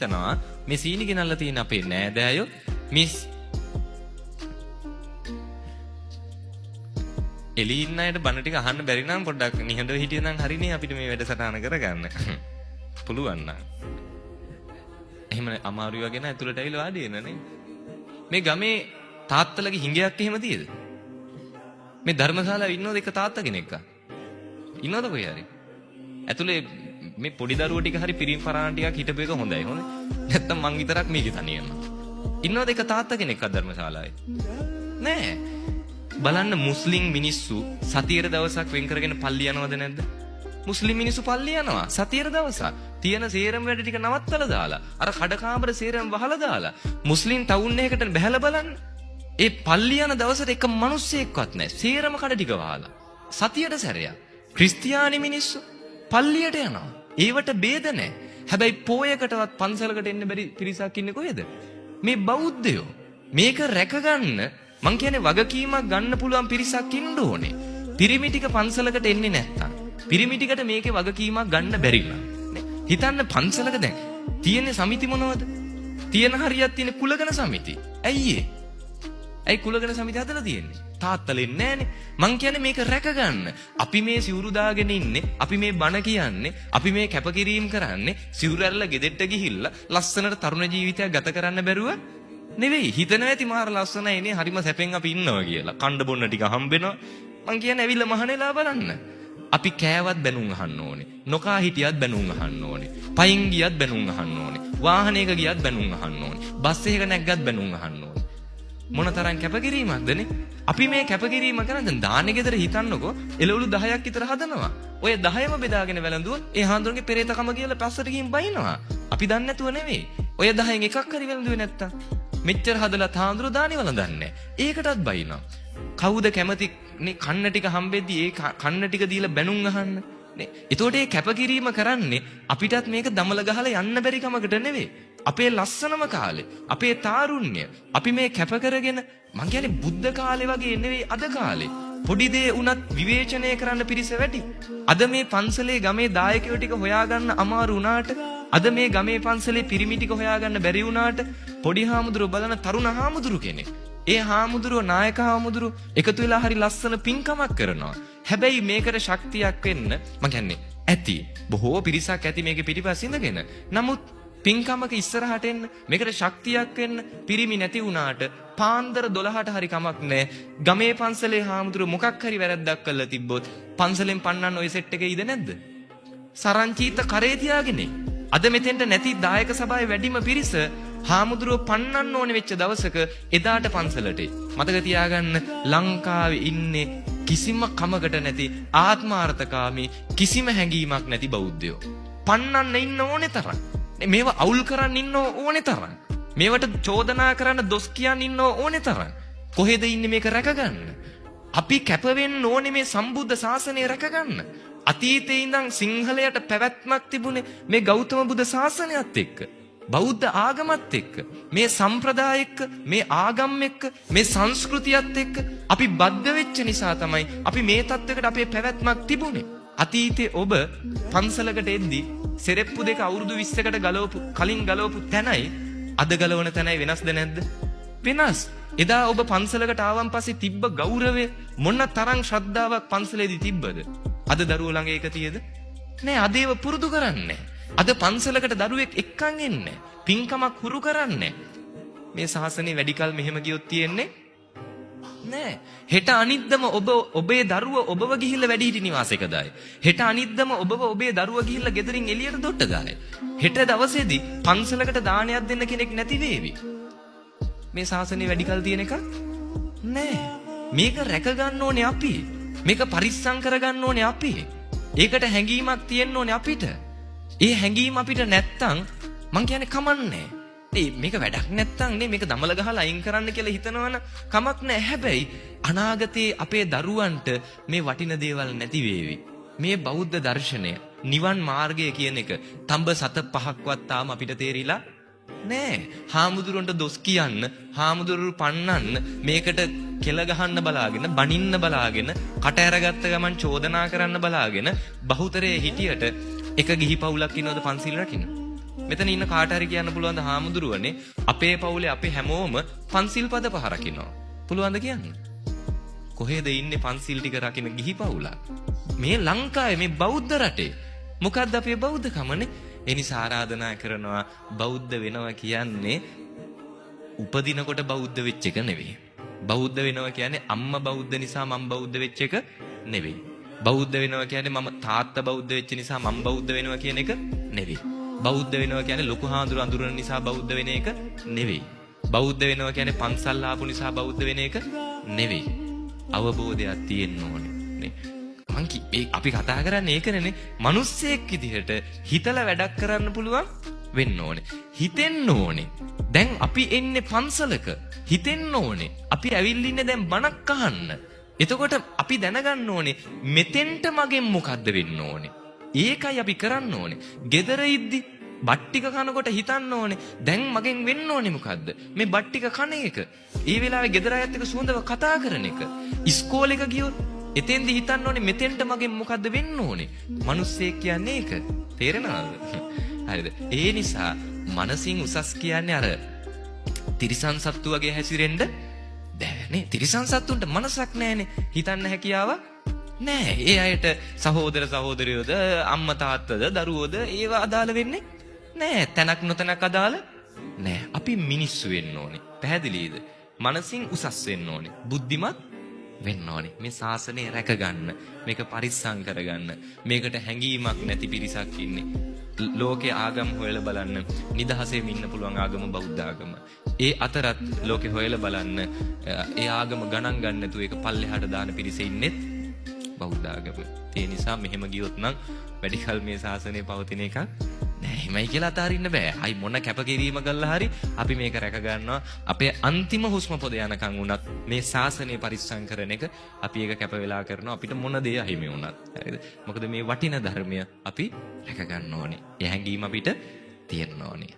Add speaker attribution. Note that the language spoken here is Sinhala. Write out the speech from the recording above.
Speaker 1: තනවා මේ සීනි ගෙනල්ලා තියෙන අපේ නෑදෑයෝ මිස් එළි ඉන්න අයට බණ ටික අහන්න බැරි නම් පොඩ්ඩක් නිහඬව හිටියනම් හරිනේ අපිට මේ වැඩසටහන කරගන්න. පුළුවන් නම්. එහෙම අමාරුයි වගේ නෑ ඇතුළට ඇවිල්ලා වාඩි වෙන නේ. මේ ගමේ තාත්තලගේ හිඟයක් එහෙම තියෙද? මේ ධර්මශාලාවේ ඉන්නවද එක තාත්තා කෙනෙක්? ඉන්නවද කොයි හරි? ඇතුලේ මේ පොඩි දරුවෝ ටික හරි පිරිම් පරාණ ටිකක් හිටපු එක හොඳයි හොඳ. නැත්තම් මං විතරක් මේකේ තනියම. ඉන්නවද එක තාත්තා කෙනෙක් ධර්මශාලාවේ? නෑ. බලන්න මුස්ලිම් මිනිස්සු සතියේ දවසක් වෙන් කරගෙන පල්ලි යනවද නැද්ද? මුස්ලිම් මිනිස්සු පල්ලි යනවා සතියේ දවසක්. තියෙන සේරම වැඩ ටික නවත්තලා දාලා අර කඩකාමර සේරම වහලා දාලා මුස්ලිම් ටවුන් එකකට බහැලා බලන්න. ඒ පල්ලි යන දවසට එක මිනිස්සෙක්වත් නැහැ. සේරම කඩ ටික වහලා. සතියට සැරයක්. ක්‍රිස්තියානි මිනිස්සු පල්ලියට යනවා. ඒවට ભેද නැහැ. හැබැයි පෝයකටවත් පන්සලකට එන්න බැරි පිරිසක් ඉන්නේ කොහෙද? මේ බෞද්ධයෝ. මේක රැකගන්න මං කියන්නේ වගකීමක් ගන්න පුළුවන් පිරිසක් ඉන්න ඕනේ. පිරිමි ටික පන්සලකට එන්නේ නැත්තම්. පිරිමි ටිකට මේකේ වගකීමක් ගන්න බැරි නම්. හිතන්න පන්සලක දැන් තියෙන සමිති මොනවද? තියෙන හරියක් තියෙන කුලගණ සමිති. ඇයි ඒ? ඇයි කුලගණ සමිති හදලා තියෙන්නේ? තාත්තලෙන් නෑනේ. මං කියන්නේ මේක රැකගන්න. අපි මේ සිවුරු දාගෙන ඉන්නේ, අපි මේ බණ කියන්නේ, අපි මේ කැපකිරීම කරන්නේ සිවුරු ඇරලා ගෙදෙට්ට ගිහිල්ලා ලස්සනට තරුණ ජීවිතයක් ගත කරන්න බැරුව නෙවෙයි. හිතන ඇති මාර ලස්සනයිනේ, හරිම සැපෙන් අපි ඉන්නවා කියලා. කණ්ඩ බොන්න ටික හම්බෙනවා. මං කියන්නේ ඇවිල්ලා මහණෙලා බලන්න. අපි කෑවත් බැනුම් අහන්න ඕනේ. නොකා හිටියත් බැනුම් අහන්න ඕනේ. පයින් ගියත් බැනුම් අහන්න ඕනේ. වාහනයක ගියත් බැනුම් අහන්න ඕනේ. බස් එකක නැග්ගත් බැනුම් අහන්න ඕනේ. මොනතරම් කැපකිරීමක්දනේ? අපි මේ කැපකිරීම කරන දැන් දානේ ගෙදර හිතන්නකෝ එළවලු 10ක් විතර හදනවා. ඔය 10ම බෙදාගෙන වැළඳුවොත් ඒ හාමුදුරන්ගේ පෙරේතකම කියලා පස්සට ගිහින් බයිනවා. අපි දන්නේ නැතුව නෙවෙයි. ඔය 10න් එකක් හරි වැළඳුවේ නැත්තම් මෙච්චර හදලා හාමුදුරුවෝ දානේ වළඳන්නේ. ඒකටත් බයිනවා. කවුද කැමති නේ කන්න ටික හම්බෙද්දි ඒ කන්න ටික දීලා බැනුම් අහන්න නේ. ඒතකොට මේ කැපකිරීම කරන්නේ අපිටත් මේක දමල ගහලා යන්න බැරි කමකට නෙවෙයි. අපේ ලස්සනම කාලේ, අපේ තාරුණ්‍ය, අපි මේ කැප කරගෙන මං කියන්නේ බුද්ධ කාලේ වගේ නෙවෙයි අද කාලේ. පොඩි දේ උනත් විවේචනය කරන්න පිරිස වැඩි. අද මේ පන්සලේ ගමේ දායකයෝ ටික හොයාගන්න අමාරු වුණාට, අද මේ ගමේ පන්සලේ පිරිමි ටික හොයාගන්න බැරි වුණාට, පොඩි හාමුදුරුවෝ බලන තරුණ හාමුදුරු කෙනෙක්. ඒ හාමුදුරුවෝ නායක හාමුදුරුවෝ එකතු වෙලා හරි ලස්සන පින්කමක් කරනවා. හැබැයි මේකට ශක්තියක් වෙන්න මං කියන්නේ ඇති. බොහෝ පිරිසක් ඇති මේකේ පිටිපස්ස ඉඳගෙන. නමුත් පින්කමක ඉස්සරහට එන්න මේකට ශක්තියක් වෙන්න පිරිමි නැති වුණාට පාන්දර 12ට හරි කමක් නැහැ. ගමේ පන්සලේ හාමුදුරුවෝ මොකක් හරි වැරද්දක් කළා තිබ්බොත් පන්සලෙන් පන්නන්න ওই සෙට් එකේ ඉද නැද්ද? සරංචීත කරේ තියාගෙන. අද මෙතෙන්ට නැති දායක සභාවේ වැඩිම පිරිස හාමුදුරුවෝ පන්නන්න ඕනේ වෙච්ච දවසක එදාට පන්සලට. මතක තියාගන්න ලංකාවේ ඉන්නේ කිසිම කමකට නැති ආත්මාර්ථකාමී කිසිම හැඟීමක් නැති බෞද්ධයෝ. පන්නන්න ඉන්න ඕනේ තරම්. මේවා අවුල් කරන්න ඉන්න ඕනේ තරම්. මේවට චෝදනා කරන්න දොස් කියන්න ඉන්න ඕනේ තරම්. කොහෙද ඉන්නේ මේක රැකගන්න? අපි කැප වෙන්න ඕනේ මේ සම්බුද්ධ ශාසනය රැකගන්න. අතීතේ ඉඳන් සිංහලයට පැවැත්මක් තිබුණේ මේ ගෞතම බුදු ශාසනයත් එක්ක. බෞද්ධ ආගමත් එක්ක, මේ සම්ප්‍රදාය එක්ක, මේ ආගම් එක්ක, මේ සංස්කෘතියත් එක්ක අපි බද්ධ වෙච්ච නිසා තමයි අපි මේ තත්වයකට අපේ පැවැත්මක් තිබුණේ. අතීතේ ඔබ පන්සලකට එද්දි සෙරෙප්පු දෙක අවුරුදු 20කට කලින් ගලවපු තැනයි අද ගලවන තැනයි වෙනස්ද නැද්ද? වෙනස්. එදා ඔබ පන්සලකට ආවන් පස්සේ තිබ්බ ගෞරවය මොන තරම් ශ්‍රද්ධාවක් පන්සලේදී තිබ්බද? අද දරුවෝ ළඟ ඒක තියෙද? නෑ. අද ඒව පුරුදු කරන්නේ. අද පන්සලකට දරුවෙක් එක්කන් එන්නේ. පින්කමක් හුරු කරන්නේ. මේ ශාසනය වැඩි කල මෙහෙම ගියොත් තියෙන්නේ නෑ. හෙට අනිද්දම ඔබේ දරුව ඔබව ගිහිල්ලා වැඩිහිටි නිවාසයක දායි. හෙට අනිද්දම ඔබේ දරුව ගිහිල්ලා ගෙදරින් එළියට දොට්ට දායි. හෙට දවසේදී පන්සලකට දානයක් දෙන්න කෙනෙක් නැති වේවි. මේ ශාසනය වැඩි කල තියෙන එක නෑ. මේක රැක ගන්න ඕනේ අපි. මේක පරිස්සම් කර ගන්න ඕනේ අපි. ඒකට හැඟීමක් තියෙන්න ඕනේ අපිට. ඒ හැඟීම අපිට නැත්තම් මං කියන්නේ කමන්නේ. මේක වැඩක් නැත්තම් නේ මේක දමල ගහලා අයින් කරන්න කියලා හිතනවනම් කමක් නැහැ. හැබැයි අනාගතේ අපේ දරුවන්ට මේ වටින දේවල් නැති වේවි. මේ බෞද්ධ දර්ශනය, නිවන් මාර්ගය කියන එක තඹ සත පහක්වත් තාම අපිට තේරිලා නෑ. හාමුදුරුවන්ට දොස් කියන්න, හාමුදුරුවෝ පන්නන්න, මේකට කෙල ගහන්න බලාගෙන, බනින්න බලාගෙන, කට ඇරගත්ත ගමන් චෝදනා කරන්න බලාගෙන බහුතරයේ හිටියට එක ගිහි පවුලක් ඉන්නවද පන්සිල් රකින්න? මෙතන ඉන්න කාට හරි කියන්න පුළුවන් ද හාමුදුරුවනේ අපේ පවුලේ අපි හැමෝම පන්සිල් පද 5 රකින්නවා. පුළුවන්ද කියන්න? කොහෙද ඉන්නේ පන්සිල් ටික රකින්න ගිහි පවුලක්? මේ ලංකාවේ මේ බෞද්ධ රටේ. මොකද්ද අපේ බෞද්ධකමනේ? ඒ නිසා ආරාධනා කරනවා බෞද්ධ වෙනවා කියන්නේ උපදිනකොට බෞද්ධ වෙච්ච එක නෙවෙයි. බෞද්ධ වෙනවා කියන්නේ අම්මා බෞද්ධ නිසා මම බෞද්ධ වෙච්ච එක නෙවෙයි. බෞද්ධ වෙනවා කියන්නේ මම තාත්තා බෞද්ධ වෙච්ච නිසා මම බෞද්ධ වෙනවා කියන එක නෙවෙයි. බෞද්ධ වෙනවා කියන්නේ ලොකු හාමුදුරු අඳුරන නිසා බෞද්ධ වෙන එක නෙවෙයි. බෞද්ධ වෙනවා කියන්නේ පන්සල් ආපු නිසා බෞද්ධ වෙන එක නෙවෙයි. අවබෝධයක් තියෙන්න ඕනේ නේ. අපි කතා කරන්නේ ඒකනේ. මිනිස්සෙක් විදිහට හිතලා වැඩක් කරන්න පුළුවන් වෙන්න ඕනේ. හිතෙන්න ඕනේ. දැන් අපි එන්නේ පන්සලක. හිතෙන්න ඕනේ. අපි ඇවිල්ලා ඉන්නේ දැන් බණක් අහන්න. එතකොට අපි දැනගන්න ඕනේ මෙතෙන්ට මගෙන් මොකද්ද වෙන්න ඕනේ. ඒකයි අපි කරන්න ඕනේ. gedara ඉද්දි බට්ටික කනකොට හිතන්න ඕනේ දැන් මගෙන් වෙන්න ඕනේ මොකද්ද? මේ බට්ටික කන එක. ඒ වෙලාවේ gedara අයත් එක්ක සුවඳව කතා කරන එක. ඉස්කෝලේක ගියොත් එතෙන්දි හිතන්න ඕනේ මෙතෙන්ට මගෙන් මොකද්ද වෙන්න ඕනේ. මිනිස්සෙක් කියන්නේ ඒක. තේරෙනවද? හරිද? ඒ නිසා මනසින් උසස් කියන්නේ අර තිරිසන් සත්තු වගේ හැසිරෙන්න බෑනේ. තිරිසන් සත්තුන්ට මනසක් නැහැනේ. හිතන්න හැකියාවක් නෑ. ඒ අයට සහෝදර සහෝදරියෝද අම්මා තාත්තද දරුවෝද ඒවා අදාළ වෙන්නේ නෑ. තැනක් නොතැනක් අදාළ නෑ. අපි මිනිස්සු වෙන්න ඕනේ. පැහැදිලිද? මනසින් උසස් වෙන්න ඕනේ. බුද්ධිමත් වෙන්න ඕනේ. මේ ශාසනය රැකගන්න. මේක පරිස්සම් කරගන්න. මේකට හැඟීමක් නැති පිරිසක් ඉන්නේ. ලෝකේ ආගම් හොයලා බලන්න. නිදහසෙම ඉන්න පුළුවන් ආගම බෞද්ධ ආගම. ඒ අතරත් ලෝකේ හොයලා බලන්න. ඒ ආගම ගණන් ගන්න නැතුව ඒක පල්ලෙහාට දාන පිරිස ඉන්නෙත් බෞද්ධ ආගම. ඒ නිසා මෙහෙම ගියොත් නම් වැඩිකල් මේ ශාසනය පවතින එකක් නෑ. එහෙමයි කියලා අතාරින්න බෑ. අයි මොන කැපකිරීම කළා හරි අපි මේක රැක ගන්නවා. අපේ අන්තිම හුස්ම පොද යනකම් වුණත් මේ ශාසනය පරිස්සම් කරන එක අපි ඒක කැප වෙලා කරනවා. අපිට මොන දේ අහිමි වුණත්. හරිද? මොකද මේ වටින ධර්මය අපි රැක ගන්න ඕනේ. ඒ හැඟීම අපිට තියෙන්න ඕනේ.